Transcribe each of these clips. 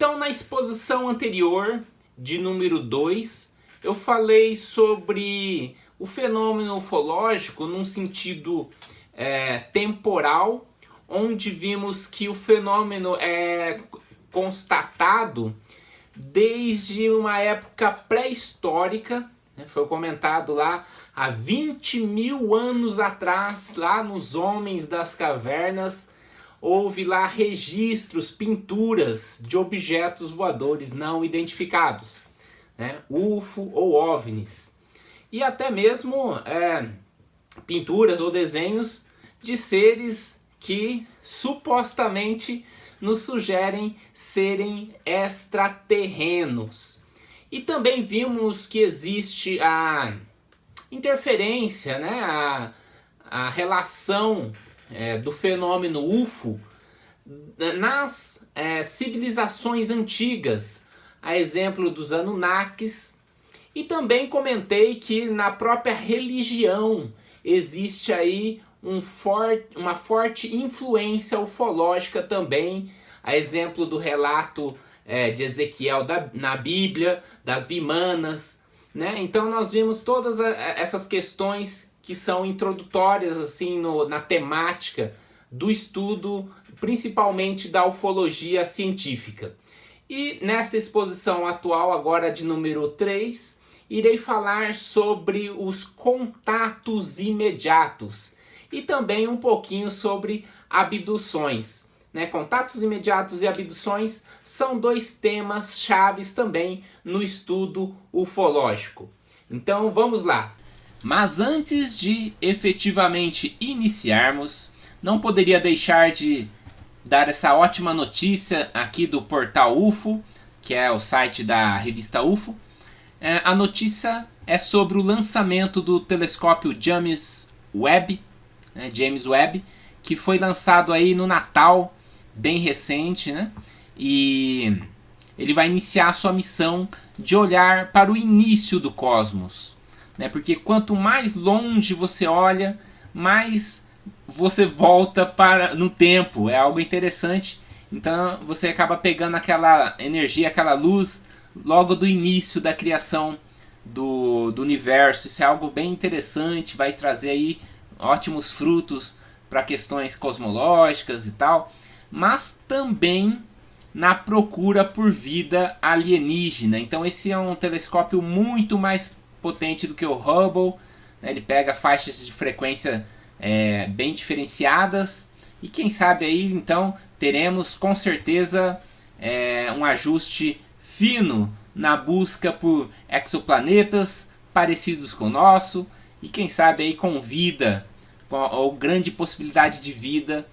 Então, na exposição anterior, de número 2, eu falei sobre o fenômeno ufológico num sentido temporal, onde vimos que o fenômeno é constatado desde uma época pré-histórica, né? Foi comentado lá há 20 mil anos atrás, lá nos homens das cavernas, houve lá registros, pinturas de objetos voadores não identificados, né? UFO ou OVNIs. E até mesmo pinturas ou desenhos de seres que supostamente nos sugerem serem extraterrenos. E também vimos que existe a interferência, né? a relação do fenômeno UFO nas civilizações antigas, a exemplo dos Anunnakis. E também comentei que na própria religião existe aí uma forte influência ufológica também, a exemplo do relato de Ezequiel na Bíblia, das Vimanas, né? Então nós vimos todas essas questões que são introdutórias assim na temática do estudo, principalmente da ufologia científica. E nesta exposição atual, agora de número 3, irei falar sobre os contatos imediatos e também um pouquinho sobre abduções, né? Contatos imediatos e abduções são dois temas chaves também no estudo ufológico. Então vamos lá. Mas antes de efetivamente iniciarmos, não poderia deixar de dar essa ótima notícia aqui do portal UFO, que é o site da revista UFO. A notícia é sobre o lançamento do telescópio James Webb, que foi lançado aí no Natal, bem recente, né? E ele vai iniciar a sua missão de olhar para o início do cosmos, né? Porque quanto mais longe você olha, mais você volta no tempo. É algo interessante. Então você acaba pegando aquela energia, aquela luz logo do início da criação do universo. Isso é algo bem interessante, vai trazer aí ótimos frutos para questões cosmológicas e tal, mas também na procura por vida alienígena. Então esse é um telescópio muito mais potente do que o Hubble, né? Ele pega faixas de frequência bem diferenciadas, e quem sabe aí então teremos com certeza um ajuste fino na busca por exoplanetas parecidos com o nosso, e quem sabe aí com vida, ou grande possibilidade de vida,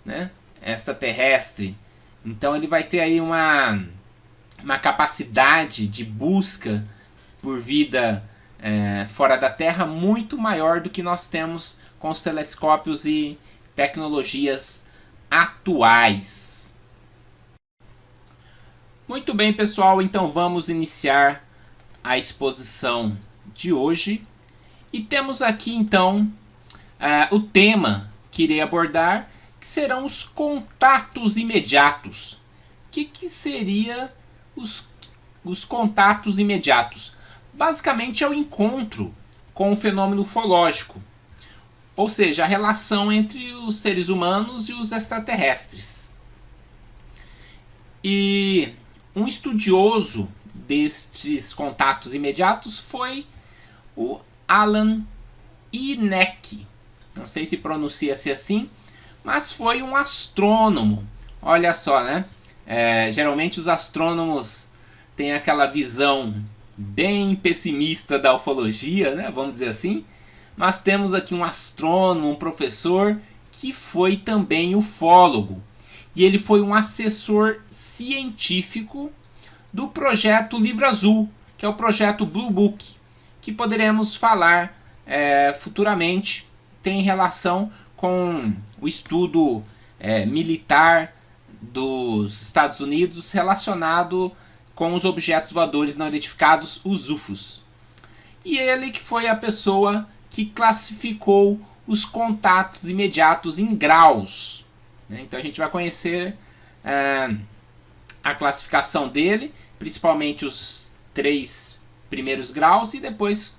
né, extraterrestre. Então ele vai ter aí uma capacidade de busca por vida fora da Terra muito maior do que nós temos com os telescópios e tecnologias atuais. Muito bem, pessoal, então vamos iniciar a exposição de hoje. E temos aqui então o tema que irei abordar, que serão os contatos imediatos. O que seria os contatos imediatos? Basicamente é o encontro com o fenômeno ufológico, ou seja, a relação entre os seres humanos e os extraterrestres. E um estudioso destes contatos imediatos foi o Alan Hynek. Não sei se pronuncia-se assim, mas foi um astrônomo. Olha só, né? Geralmente os astrônomos têm aquela visão bem pessimista da ufologia, né? Vamos dizer assim. Mas temos aqui um astrônomo, um professor, que foi também ufólogo. E ele foi um assessor científico do projeto Livro Azul, que é o projeto Blue Book, que poderemos falar futuramente, tem relação com o estudo militar dos Estados Unidos relacionado com os objetos voadores não identificados, os UFOs. E ele que foi a pessoa que classificou os contatos imediatos em graus, né? Então a gente vai conhecer a classificação dele, principalmente os 3 primeiros graus, e depois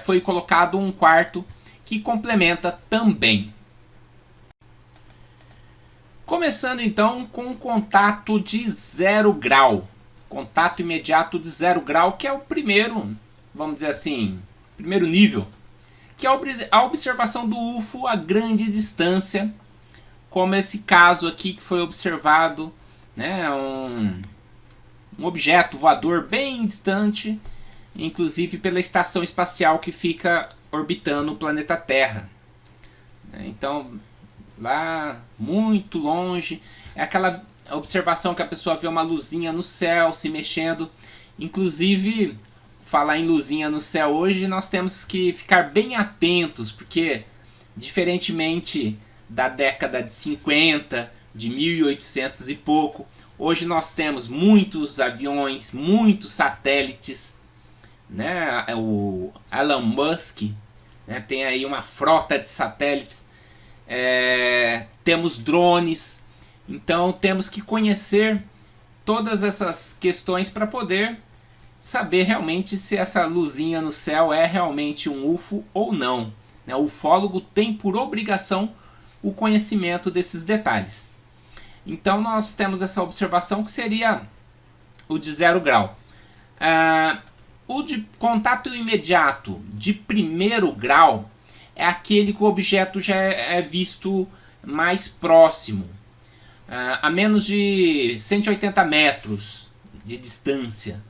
foi colocado um quarto que complementa também. Começando então com o contato de 0 grau. Contato imediato de 0 grau, que é o primeiro, vamos dizer assim, primeiro nível, que é a observação do UFO a grande distância, como esse caso aqui que foi observado, né, um objeto voador bem distante, inclusive pela estação espacial que fica orbitando o planeta Terra. Então, lá muito longe, é aquela observação que a pessoa vê uma luzinha no céu se mexendo. Inclusive, falar em luzinha no céu hoje, nós temos que ficar bem atentos, porque diferentemente da década de 50, de 1800 e pouco, hoje nós temos muitos aviões, muitos satélites, né? O Elon Musk, né, tem aí uma frota de satélites, temos drones, então temos que conhecer todas essas questões para poder saber realmente se essa luzinha no céu é realmente um UFO ou não. O ufólogo tem por obrigação o conhecimento desses detalhes. Então nós temos essa observação que seria o de 0 grau. O de contato imediato de 1º grau é aquele que o objeto já é visto mais próximo, a menos de 180 metros de distância.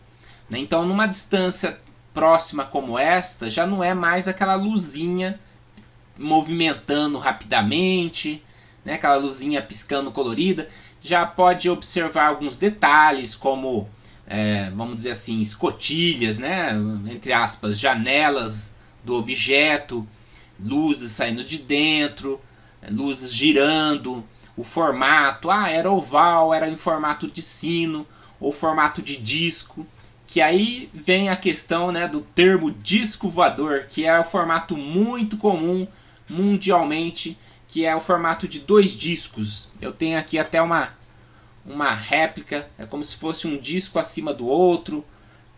Então, numa distância próxima como esta, já não é mais aquela luzinha movimentando rapidamente, né, aquela luzinha piscando colorida. Já pode observar alguns detalhes, como, vamos dizer assim, escotilhas, né, entre aspas, janelas do objeto, luzes saindo de dentro, luzes girando, o formato, era oval, era em formato de sino, ou formato de disco, que aí vem a questão, né, do termo disco voador, que é o formato muito comum mundialmente, que é o formato de 2 discos. Eu tenho aqui até uma réplica, é como se fosse um disco acima do outro,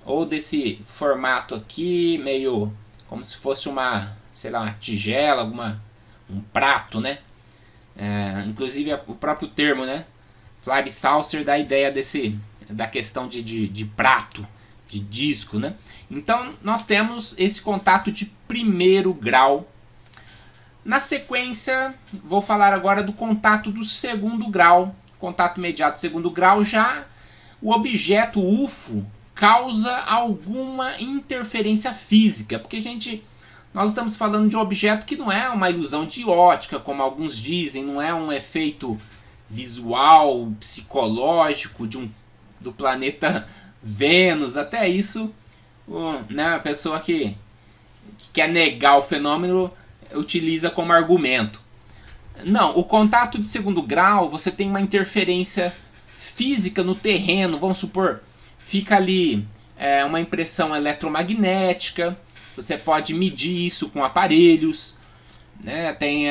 ou desse formato aqui, meio como se fosse uma, sei lá, uma tigela, um prato, né? Inclusive o próprio termo, né, Flavie Saucer, dá a ideia da questão de prato, de disco, né? Então nós temos esse contato de 1º grau. Na sequência, vou falar agora do contato do 2º grau. Contato imediato 2º grau, já o objeto UFO causa alguma interferência física, porque nós estamos falando de um objeto que não é uma ilusão de ótica, como alguns dizem, não é um efeito visual, psicológico do planeta Vênus. Até isso, né, a pessoa que quer negar o fenômeno utiliza como argumento. Não, o contato de 2º grau, você tem uma interferência física no terreno, vamos supor, fica ali uma impressão eletromagnética, você pode medir isso com aparelhos, né? Tem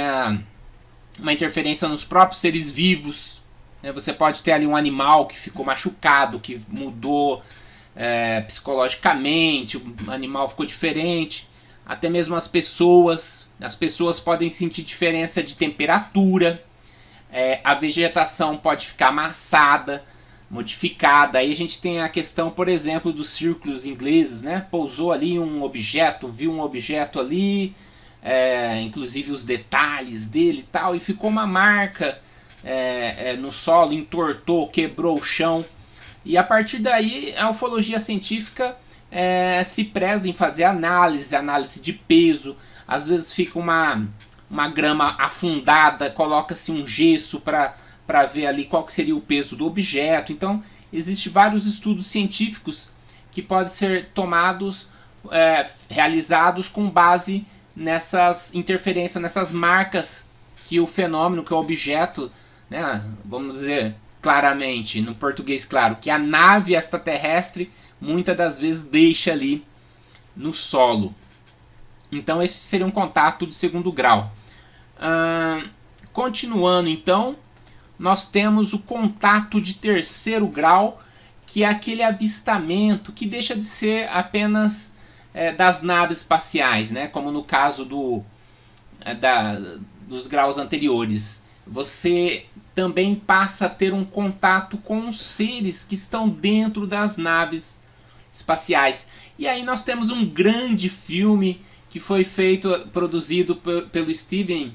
uma interferência nos próprios seres vivos, né? Você pode ter ali um animal que ficou machucado, que mudou psicologicamente, o animal ficou diferente. Até mesmo as pessoas podem sentir diferença de temperatura, a vegetação pode ficar amassada, modificada. Aí a gente tem a questão, por exemplo, dos círculos ingleses, né? Pousou ali um objeto, viu um objeto ali, inclusive os detalhes dele e tal, e ficou uma marca no solo, entortou, quebrou o chão. E a partir daí a ufologia científica se preza em fazer análise de peso. Às vezes fica uma grama afundada, coloca-se um gesso para ver ali qual que seria o peso do objeto. Então, existem vários estudos científicos que podem ser realizados com base nessas interferências, nessas marcas que o fenômeno, que o objeto, né, vamos dizer claramente, no português claro, que a nave extraterrestre muitas das vezes deixa ali no solo. Então esse seria um contato de 2º grau. Continuando então, nós temos o contato de terceiro grau, que é aquele avistamento que deixa de ser apenas das naves espaciais, né? Como no caso dos graus anteriores. Você também passa a ter um contato com os seres que estão dentro das naves espaciais. E aí nós temos um grande filme que foi produzido pelo Steven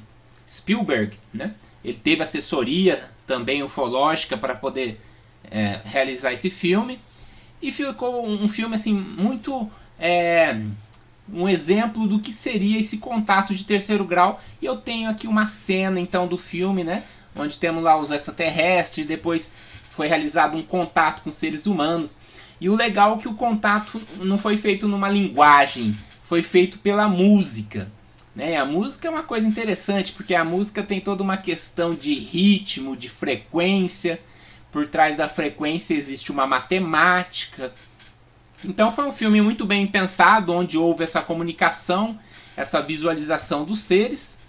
Spielberg, né? Ele teve assessoria também ufológica para poder realizar esse filme, e ficou um filme assim muito um exemplo do que seria esse contato de terceiro grau. E eu tenho aqui uma cena então do filme, né, onde temos lá os extraterrestres, depois foi realizado um contato com seres humanos. E o legal é que o contato não foi feito numa linguagem, foi feito pela música, né? A música é uma coisa interessante, porque a música tem toda uma questão de ritmo, de frequência. Por trás da frequência existe uma matemática. Então foi um filme muito bem pensado, onde houve essa comunicação, essa visualização dos seres.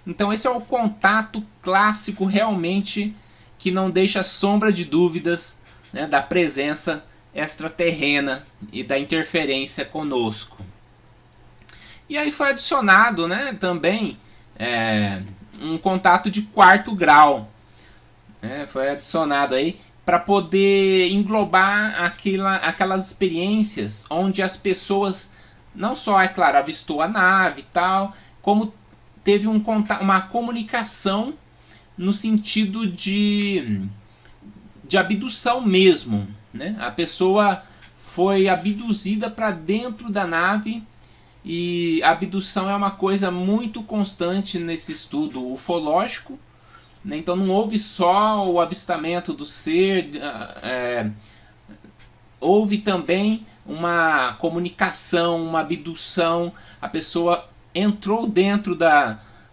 Então esse é o contato clássico realmente que não deixa sombra de dúvidas, né, da presença extraterrena e da interferência conosco. E aí foi adicionado, né, também um contato de quarto grau. Foi adicionado aí para poder englobar aquelas experiências onde as pessoas não só, é claro, avistou a nave e tal, como teve uma comunicação no sentido de abdução mesmo, né? A pessoa foi abduzida para dentro da nave, e a abdução é uma coisa muito constante nesse estudo ufológico, né? Então não houve só o avistamento do ser, houve também uma comunicação, uma abdução. A pessoa entrou dentro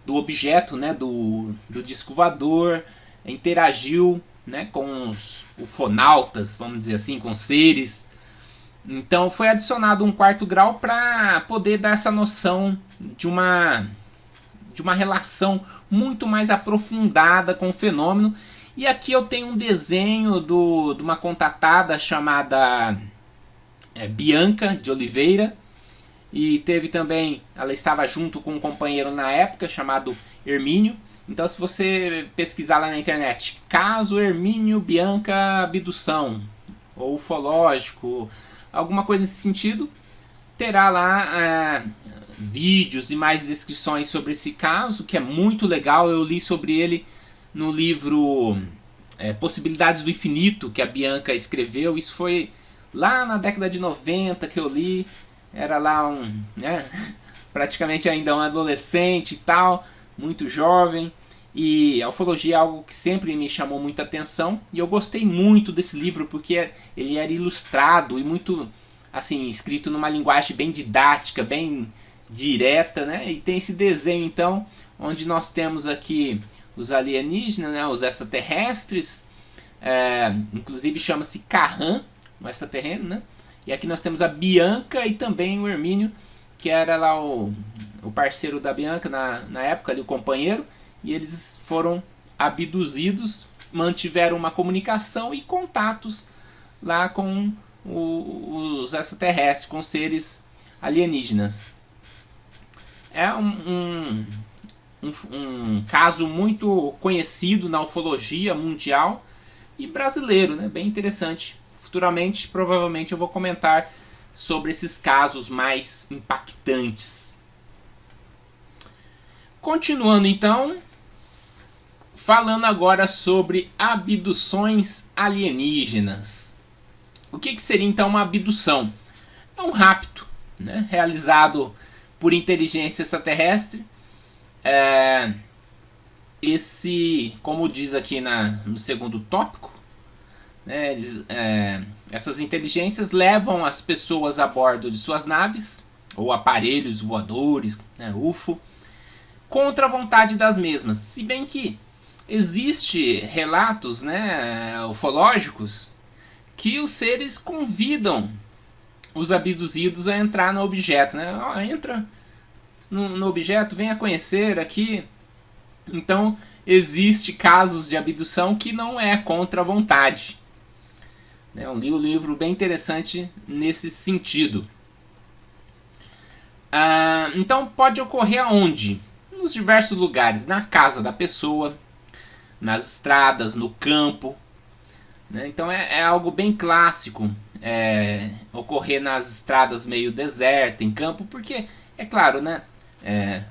do objeto, né, do disco voador, interagiu, né, com os ufonautas, vamos dizer assim, com seres. Então foi adicionado um quarto grau para poder dar essa noção de uma relação muito mais aprofundada com o fenômeno. E aqui eu tenho um desenho de uma contatada chamada Bianca de Oliveira, e teve também, ela estava junto com um companheiro na época chamado Hermínio. Então se você pesquisar lá na internet, caso Hermínio Bianca abdução, ou ufológico, alguma coisa nesse sentido, terá lá vídeos e mais descrições sobre esse caso, que é muito legal. Eu li sobre ele no livro Possibilidades do Infinito, que a Bianca escreveu. Isso foi lá na década de 90 que eu li. Era lá praticamente ainda um adolescente e tal, muito jovem. E a ufologia é algo que sempre me chamou muita atenção, e eu gostei muito desse livro porque ele era ilustrado e muito assim, escrito numa linguagem bem didática, bem direta, né? E tem esse desenho então, onde nós temos aqui os alienígenas, né, os extraterrestres, inclusive chama-se Carran, o extraterreno, né? E aqui nós temos a Bianca e também o Hermínio, que era lá o parceiro da Bianca na época, ali, o companheiro. E eles foram abduzidos, mantiveram uma comunicação e contatos lá com os extraterrestres, com seres alienígenas. É um caso muito conhecido na ufologia mundial e brasileiro, né? Bem interessante. Futuramente, provavelmente, eu vou comentar sobre esses casos mais impactantes. Continuando então, falando agora sobre abduções alienígenas. O que seria então uma abdução? É um rapto, né, realizado por inteligência extraterrestre. Como diz aqui no segundo tópico, né, essas inteligências levam as pessoas a bordo de suas naves ou aparelhos voadores, né, UFO, contra a vontade das mesmas. Se bem que existe relatos, né, ufológicos, que os seres convidam os abduzidos a entrar no objeto, né? Entra no objeto, venha conhecer aqui Então, existe casos de abdução que não é contra a vontade. Eu li um livro bem interessante nesse sentido. Então, pode ocorrer aonde? Nos diversos lugares. Na casa da pessoa, nas estradas, no campo. Então, é algo bem clássico ocorrer nas estradas meio desertas, em campo, porque, é claro, né?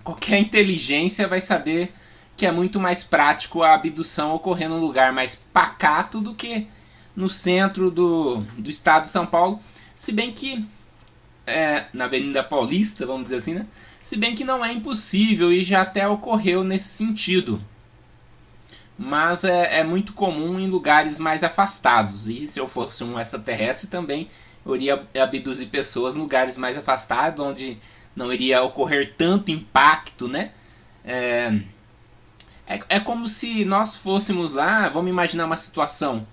Qualquer inteligência vai saber que é muito mais prático a abdução ocorrer num lugar mais pacato do que no centro do estado de São Paulo, se bem que na Avenida Paulista, vamos dizer assim, né? Se bem que não é impossível e já até ocorreu nesse sentido, mas é muito comum em lugares mais afastados. E se eu fosse um extraterrestre também, eu iria abduzir pessoas em lugares mais afastados, onde não iria ocorrer tanto impacto, né? É como se nós fôssemos lá, vamos imaginar uma situação,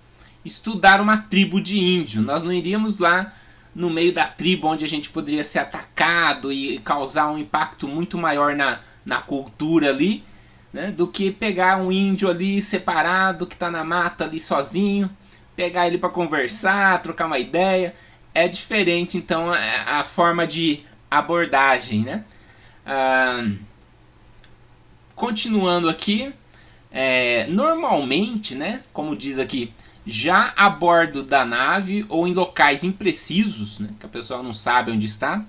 estudar uma tribo de índio. Nós não iríamos lá no meio da tribo onde a gente poderia ser atacado e causar um impacto muito maior na cultura ali, né, do que pegar um índio ali separado que está na mata ali sozinho, pegar ele para conversar, trocar uma ideia. É diferente então a forma de abordagem, né? Continuando aqui, normalmente, né, como diz aqui, já a bordo da nave ou em locais imprecisos, né, que a pessoa não sabe onde está,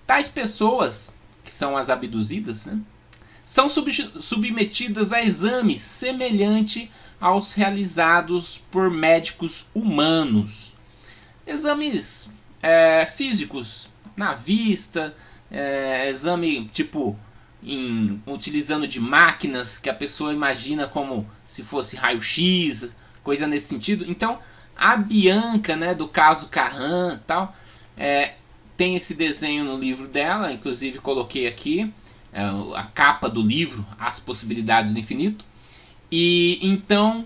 tais pessoas, que são as abduzidas, né, são submetidas a exames semelhantes aos realizados por médicos humanos. Exames físicos, na vista, exame tipo utilizando de máquinas que a pessoa imagina como se fosse raio-x, coisa nesse sentido. Então, a Bianca, né, do caso Carran tal, tem esse desenho no livro dela, inclusive coloquei aqui a capa do livro, As Possibilidades do Infinito. E então,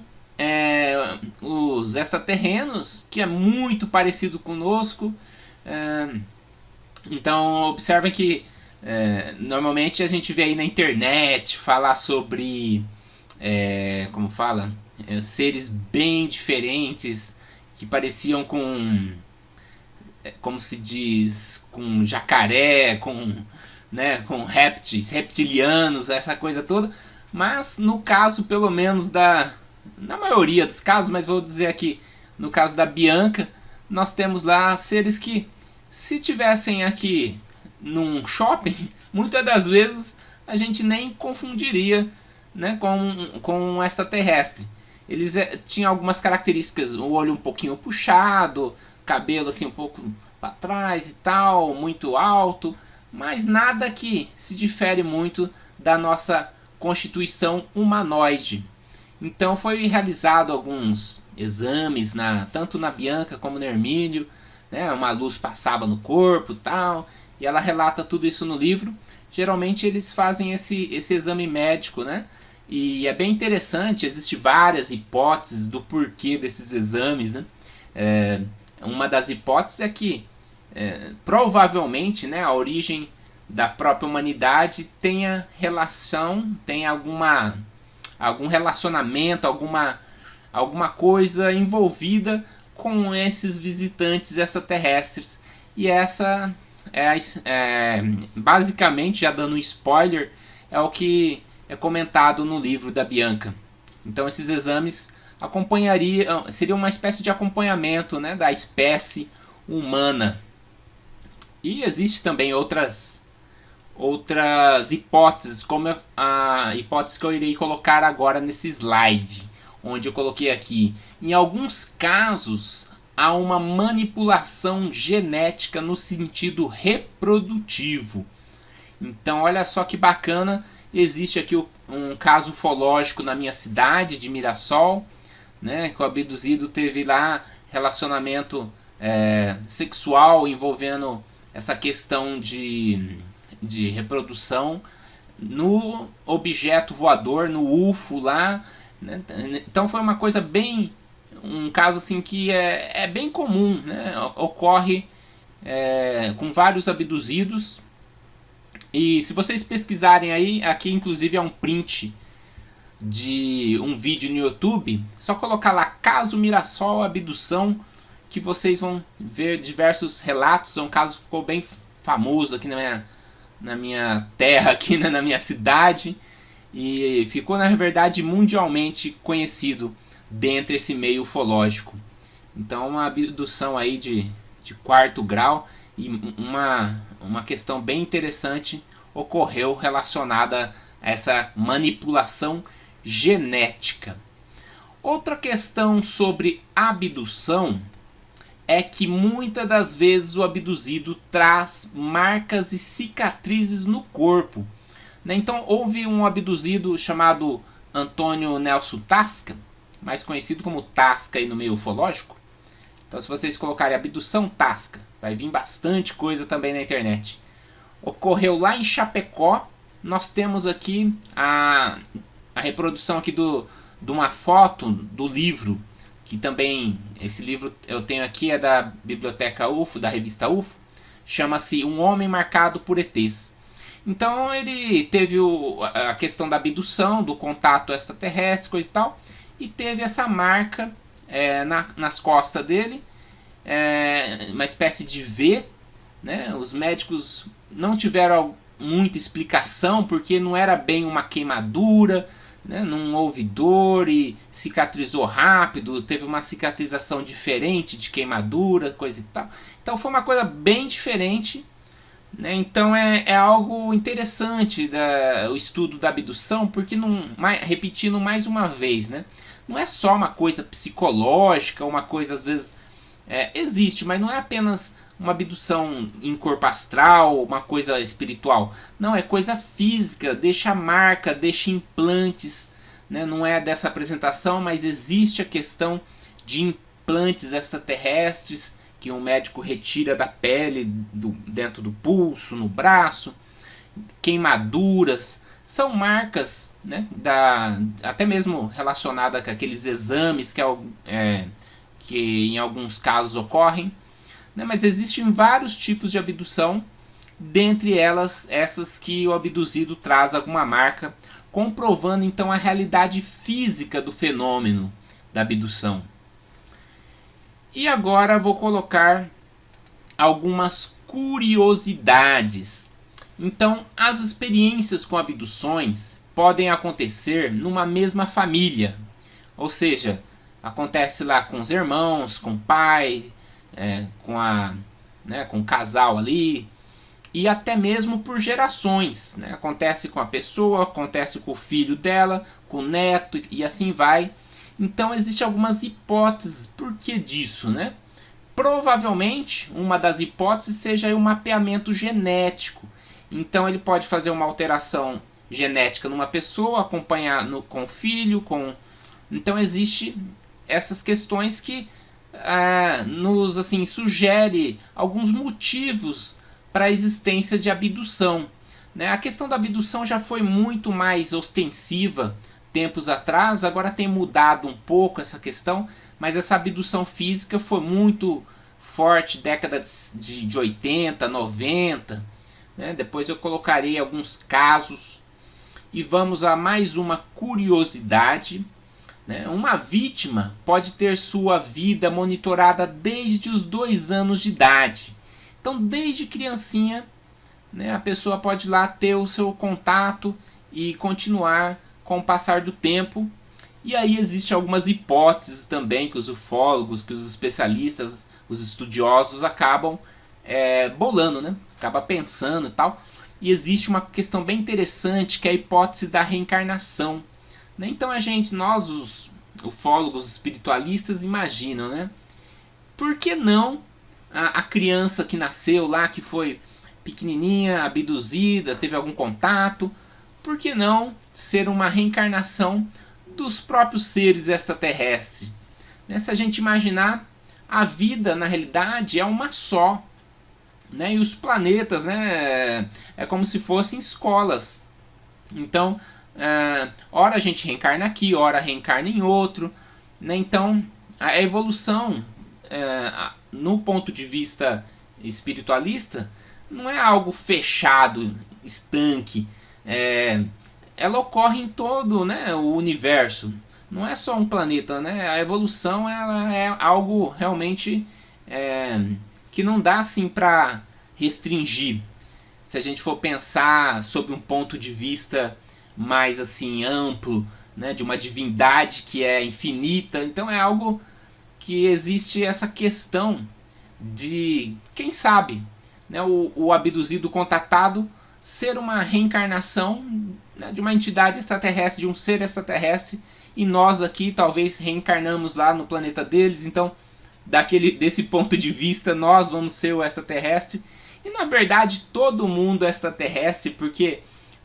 os extraterrenos, que é muito parecido conosco, então observem que normalmente a gente vê aí na internet falar sobre, como fala, seres bem diferentes que pareciam com, como se diz, com jacaré, com reptilianos, essa coisa toda. Mas no caso, pelo menos na maioria dos casos, mas vou dizer aqui, no caso da Bianca, nós temos lá seres que, se tivessem aqui num shopping, muitas das vezes a gente nem confundiria, né, com um extraterrestre. Eles tinham algumas características, o olho um pouquinho puxado, cabelo assim um pouco para trás e tal, muito alto, mas nada que se difere muito da nossa constituição humanoide. Então foi realizado alguns exames, tanto na Bianca como no Hermínio, né, uma luz passava no corpo e tal, e ela relata tudo isso no livro. Geralmente eles fazem esse exame médico, né? E é bem interessante, existem várias hipóteses do porquê desses exames, né? Uma das hipóteses é que provavelmente, né, a origem da própria humanidade tenha algum relacionamento, alguma coisa envolvida com esses visitantes extraterrestres. E essa basicamente, já dando um spoiler, é o que é comentado no livro da Bianca. Então esses exames seriam uma espécie de acompanhamento, né, da espécie humana. E existe também outras hipóteses, como a hipótese que eu irei colocar agora nesse slide, onde eu coloquei aqui. Em alguns casos, há uma manipulação genética no sentido reprodutivo. Então, olha só que bacana, existe aqui um caso ufológico na minha cidade de Mirassol, né, que o abduzido teve lá relacionamento sexual envolvendo essa questão de reprodução no objeto voador, no UFO lá, né? Então foi uma coisa um caso assim que é bem comum, né? Ocorre com vários abduzidos. E se vocês pesquisarem aí, aqui inclusive é um print de um vídeo no YouTube, só colocar lá caso Mirassol abdução, que vocês vão ver diversos relatos. É um caso que ficou bem famoso aqui na minha terra, aqui na minha cidade, e ficou na verdade mundialmente conhecido dentro desse meio ufológico. Então uma abdução aí de 4º grau, e uma questão bem interessante ocorreu relacionada a essa manipulação genética. Outra questão sobre abdução é que muitas das vezes o abduzido traz marcas e cicatrizes no corpo. Então houve um abduzido chamado Antônio Nelson Tasca, mais conhecido como Tasca aí no meio ufológico. Então se vocês colocarem abdução Tasca, vai vir bastante coisa também na internet. Ocorreu lá em Chapecó. Nós temos aqui a reprodução aqui de uma foto do livro, que também, esse livro eu tenho aqui, é da Biblioteca UFO, da revista UFO, chama-se Um Homem Marcado por ETs. Então ele teve a questão da abdução, do contato extraterrestre, coisa e tal, e teve essa marca nas costas dele, uma espécie de V, né? Os médicos não tiveram muita explicação, porque não era bem uma queimadura, né? Não houve dor e cicatrizou rápido, teve uma cicatrização diferente de queimadura, coisa e tal. Então foi uma coisa bem diferente, né? Então é algo interessante o estudo da abdução, porque repetindo mais uma vez, né? Não é só uma coisa psicológica, uma coisa às vezes existe, mas não é apenas uma abdução em corpo astral, uma coisa espiritual. Não, é coisa física, deixa marca, deixa implantes, né? Não é dessa apresentação, mas existe a questão de implantes extraterrestres que um médico retira da pele, dentro do pulso, no braço, queimaduras, são marcas, né? Até mesmo relacionada com aqueles exames que em alguns casos ocorrem. Mas existem vários tipos de abdução, dentre elas essas que o abduzido traz alguma marca, comprovando então a realidade física do fenômeno da abdução. E agora vou colocar algumas curiosidades. Então, as experiências com abduções podem acontecer numa mesma família, ou seja, acontece lá com os irmãos, com o pai, com o casal ali, e até mesmo por gerações, né? Acontece com a pessoa, acontece com o filho dela, com o neto, e assim vai. Então existem algumas hipóteses por que disso, né? Provavelmente uma das hipóteses seja o mapeamento genético. Então ele pode fazer uma alteração genética numa pessoa, acompanhar com o filho, então existe essas questões que nos sugere alguns motivos para a existência de abdução, né? A questão da abdução já foi muito mais ostensiva tempos atrás, agora tem mudado um pouco essa questão, mas essa abdução física foi muito forte década de 80, 90, né? Depois eu colocarei alguns casos. E vamos a mais uma curiosidade. Uma vítima pode ter sua vida monitorada desde os 2 anos de idade. Então, desde criancinha, né, a pessoa pode lá ter o seu contato e continuar com o passar do tempo. E aí existem algumas hipóteses também que os ufólogos, que os especialistas, os estudiosos acabam bolando, né? Acaba pensando e tal. E existe uma questão bem interessante, que é a hipótese da reencarnação. Então nós os ufólogos espiritualistas imaginam, né? Por que não a criança que nasceu lá, que foi pequenininha, abduzida, teve algum contato, por que não ser uma reencarnação dos próprios seres extraterrestres? Se a gente imaginar, a vida na realidade é uma só, né? E os planetas, né, é como se fossem escolas. Então ora a gente reencarna aqui, ora reencarna em outro, né? Então a evolução no ponto de vista espiritualista não é algo fechado, estanque, ela ocorre em todo, né, o universo. Não é só um planeta, né? A evolução ela é algo realmente que não dá assim para restringir. Se a gente for pensar sobre um ponto de vista mais assim amplo, né, de uma divindade que é infinita, então é algo que existe essa questão de, quem sabe, né, o abduzido contatado ser uma reencarnação, né, de uma entidade extraterrestre, de um ser extraterrestre, e nós aqui talvez reencarnamos lá no planeta deles, então desse ponto de vista nós vamos ser o extraterrestre, e na verdade todo mundo é extraterrestre, porque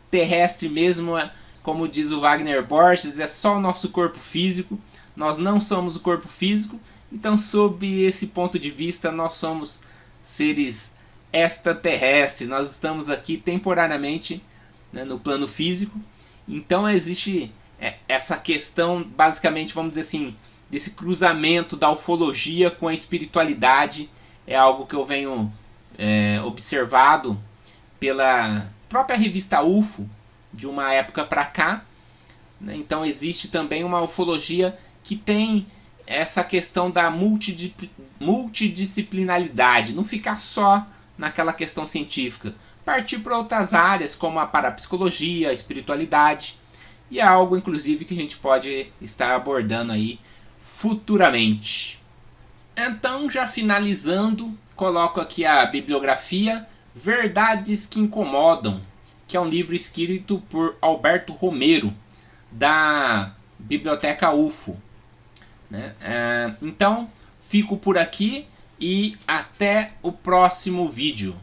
terrestre mesmo, como diz o Wagner Borges, é só o nosso corpo físico, nós não somos o corpo físico, então sob esse ponto de vista nós somos seres extraterrestres, nós estamos aqui temporariamente, né, no plano físico, então existe essa questão, basicamente, vamos dizer assim, desse cruzamento da ufologia com a espiritualidade, é algo que eu venho observado pela própria revista UFO, de uma época para cá, né? Então existe também uma ufologia que tem essa questão da multidisciplinaridade, não ficar só naquela questão científica, partir para outras áreas como a parapsicologia, a espiritualidade, e é algo inclusive que a gente pode estar abordando aí futuramente. Então, já finalizando, coloco aqui a bibliografia Verdades que Incomodam, que é um livro escrito por Alberto Romero, da Biblioteca UFO, né? Então, fico por aqui e até o próximo vídeo.